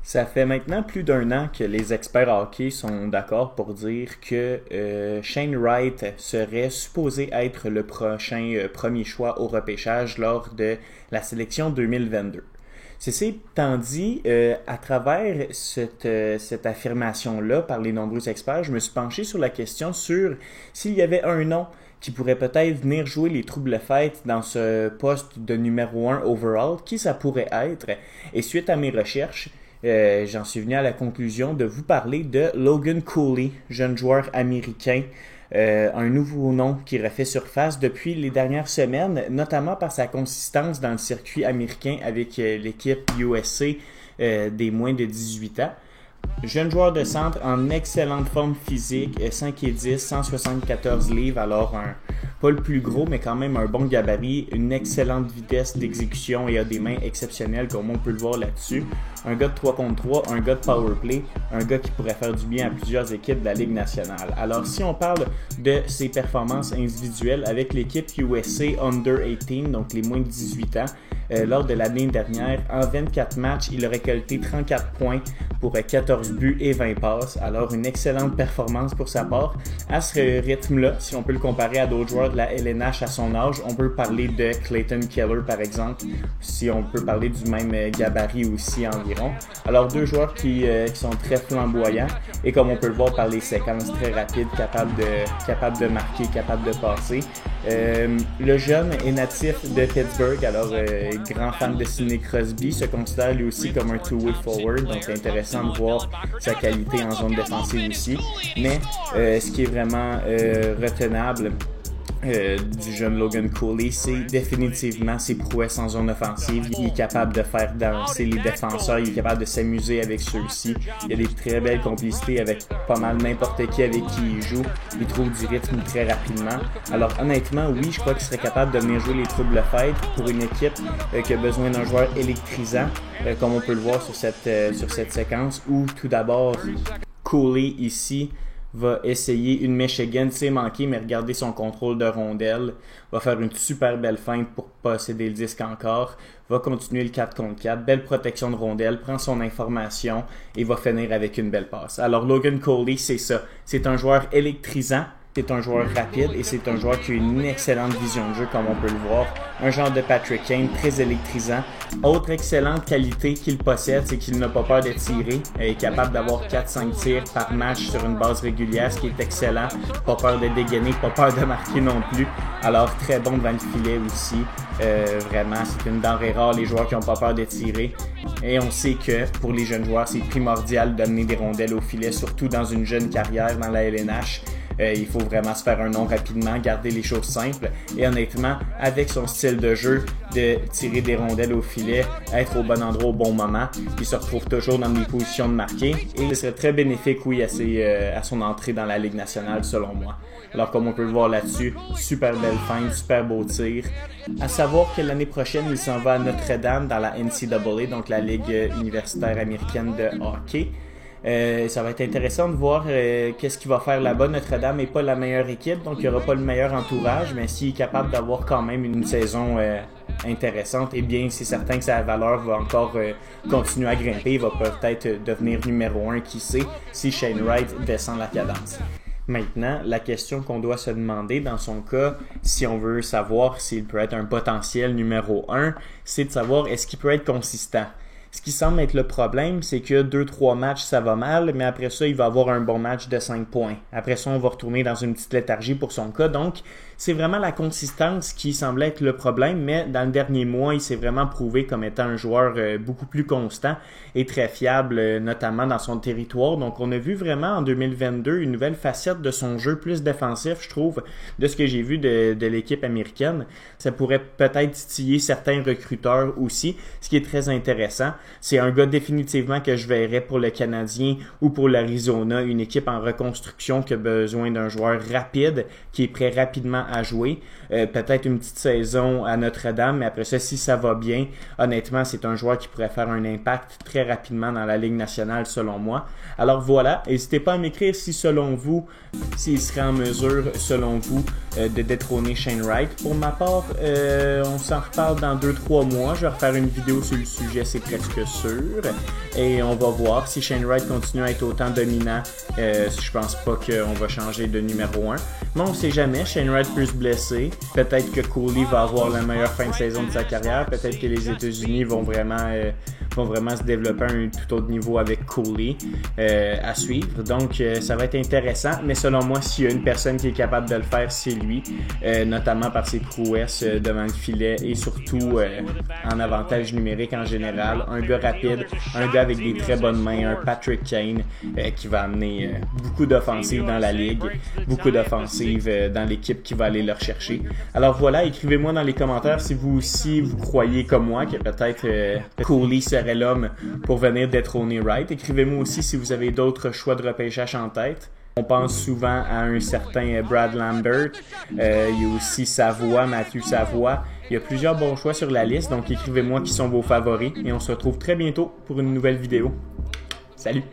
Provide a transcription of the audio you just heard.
Ça fait maintenant plus d'un an que les experts hockey sont d'accord pour dire que Shane Wright serait supposé être le prochain premier choix au repêchage lors de la sélection 2022. Ceci étant dit, à travers cette affirmation-là par les nombreux experts, je me suis penché sur la question sur s'il y avait un nom qui pourrait peut-être venir jouer les troubles-fêtes dans ce poste de numéro 1 overall, qui ça pourrait être. Et suite à mes recherches, j'en suis venu à la conclusion de vous parler de Logan Cooley, jeune joueur américain, un nouveau nom qui refait surface depuis les dernières semaines, notamment par sa consistance dans le circuit américain avec l'équipe USA des moins de 18 ans. Jeune joueur de centre en excellente forme physique, 5 et 10, 174 livres, alors pas le plus gros, mais quand même un bon gabarit, une excellente vitesse d'exécution et a des mains exceptionnelles comme on peut le voir là-dessus. Un gars de 3 contre 3, un gars de powerplay, un gars qui pourrait faire du bien à plusieurs équipes de la Ligue nationale. Alors si on parle de ses performances individuelles avec l'équipe USA Under 18, donc les moins de 18 ans, lors de l'année dernière, en 24 matchs, il a récolté 34 points pour 14 buts et 20 passes. Alors une excellente performance pour sa part. À ce rythme-là, si on peut le comparer à d'autres joueurs de la LNH à son âge, on peut parler de Clayton Keller par exemple, si on peut parler du même gabarit aussi environ. Alors deux joueurs qui sont très flamboyants et comme on peut le voir par les séquences très rapides, capables de marquer, capables de passer. Le jeune est natif de Pittsburgh, alors grand fan de Sidney Crosby, se considère lui aussi comme un two-way forward, donc intéressant de voir sa qualité en zone défensive aussi. Mais ce qui est vraiment retenable du jeune Logan Cooley, c'est définitivement ses prouesses en zone offensive. Il est capable de faire danser les défenseurs, il est capable de s'amuser avec ceux-ci. Il a des très belles complicités avec pas mal n'importe qui avec qui il joue. Il trouve du rythme très rapidement. Alors honnêtement, oui, je crois qu'il serait capable de venir jouer les troubles-fêtes pour une équipe qui a besoin d'un joueur électrisant, comme on peut le voir sur cette séquence, où tout d'abord, Cooley ici va essayer une Michigan, c'est manqué, mais regardez son contrôle de rondelle, va faire une super belle feinte pour posséder le disque encore, va continuer le 4 contre 4, belle protection de rondelle, prend son information et va finir avec une belle passe. Alors Logan Cooley, c'est ça, c'est un joueur électrisant, c'est un joueur rapide et c'est un joueur qui a une excellente vision de jeu comme on peut le voir. Un genre de Patrick Kane, très électrisant. Autre excellente qualité qu'il possède, c'est qu'il n'a pas peur de tirer. Il est capable d'avoir 4-5 tirs par match sur une base régulière, ce qui est excellent. Pas peur de dégainer, pas peur de marquer non plus. Alors très bon devant le filet aussi. Vraiment, c'est une denrée rare, les joueurs qui n'ont pas peur de tirer. Et on sait que pour les jeunes joueurs, c'est primordial d'amener des rondelles au filet, surtout dans une jeune carrière dans la LNH. Il faut vraiment se faire un nom rapidement, garder les choses simples et honnêtement, avec son style de jeu de tirer des rondelles au filet, être au bon endroit au bon moment, il se retrouve toujours dans des positions de marquer et ce serait très bénéfique, oui, à son entrée dans la Ligue nationale selon moi. Alors comme on peut le voir là-dessus, super belle feinte, super beau tir. À savoir que l'année prochaine, il s'en va à Notre-Dame dans la NCAA, donc la Ligue universitaire américaine de hockey. Ça va être intéressant de voir qu'est-ce qu'il va faire là-bas. Notre-Dame n'est pas la meilleure équipe, donc il n'y aura pas le meilleur entourage, mais s'il est capable d'avoir quand même une saison intéressante, eh bien c'est certain que sa valeur va encore continuer à grimper. Il va peut-être devenir numéro 1, qui sait, si Shane Wright descend la cadence. Maintenant, la question qu'on doit se demander dans son cas, si on veut savoir s'il peut être un potentiel numéro 1, c'est de savoir est-ce qu'il peut être consistant. Ce qui semble être le problème, c'est que 2-3 matchs, ça va mal, mais après ça, il va avoir un bon match de 5 points. Après ça, on va retourner dans une petite léthargie pour son cas. Donc, c'est vraiment la consistance qui semble être le problème, mais dans le dernier mois, il s'est vraiment prouvé comme étant un joueur beaucoup plus constant et très fiable, notamment dans son territoire. Donc, on a vu vraiment en 2022 une nouvelle facette de son jeu, plus défensif, je trouve, de ce que j'ai vu de l'équipe américaine. Ça pourrait peut-être titiller certains recruteurs aussi, ce qui est très intéressant. C'est un gars définitivement que je verrais pour le Canadien ou pour l'Arizona, une équipe en reconstruction qui a besoin d'un joueur rapide, qui est prêt rapidement à jouer. Peut-être une petite saison à Notre-Dame, mais après ça, si ça va bien, honnêtement, c'est un joueur qui pourrait faire un impact très rapidement dans la Ligue nationale, selon moi. Alors voilà, n'hésitez pas à m'écrire si, selon vous, s'il serait en mesure, selon vous, de détrôner Shane Wright. Pour ma part, on s'en reparle dans 2-3 mois. Je vais refaire une vidéo sur le sujet, c'est presque presque sûr. Et on va voir si Shane Wright continue à être autant dominant. Je pense pas qu'on va changer de numéro 1. Mais on sait jamais, Shane Wright peut se blesser. Peut-être que Cooley va avoir la meilleure fin de saison de sa carrière. Peut-être que les États-Unis vont vraiment se développer à un tout autre niveau avec Cooley à suivre. Donc, ça va être intéressant. Mais selon moi, s'il y a une personne qui est capable de le faire, c'est lui. Notamment par ses prouesses devant le filet et surtout en avantage numérique en général. Un gars rapide, un gars avec des très bonnes mains, un Patrick Kane qui va amener beaucoup d'offensives dans la ligue, beaucoup d'offensives dans l'équipe qui va aller le rechercher. Alors voilà, écrivez-moi dans les commentaires si vous aussi vous croyez comme moi que peut-être Cooley serait l'homme pour venir détrôner Wright. Écrivez-moi aussi si vous avez d'autres choix de repêchage en tête. On pense souvent à un certain Brad Lambert. Il y a aussi Matthew Savoie. Il y a plusieurs bons choix sur la liste, donc écrivez-moi qui sont vos favoris et on se retrouve très bientôt pour une nouvelle vidéo. Salut!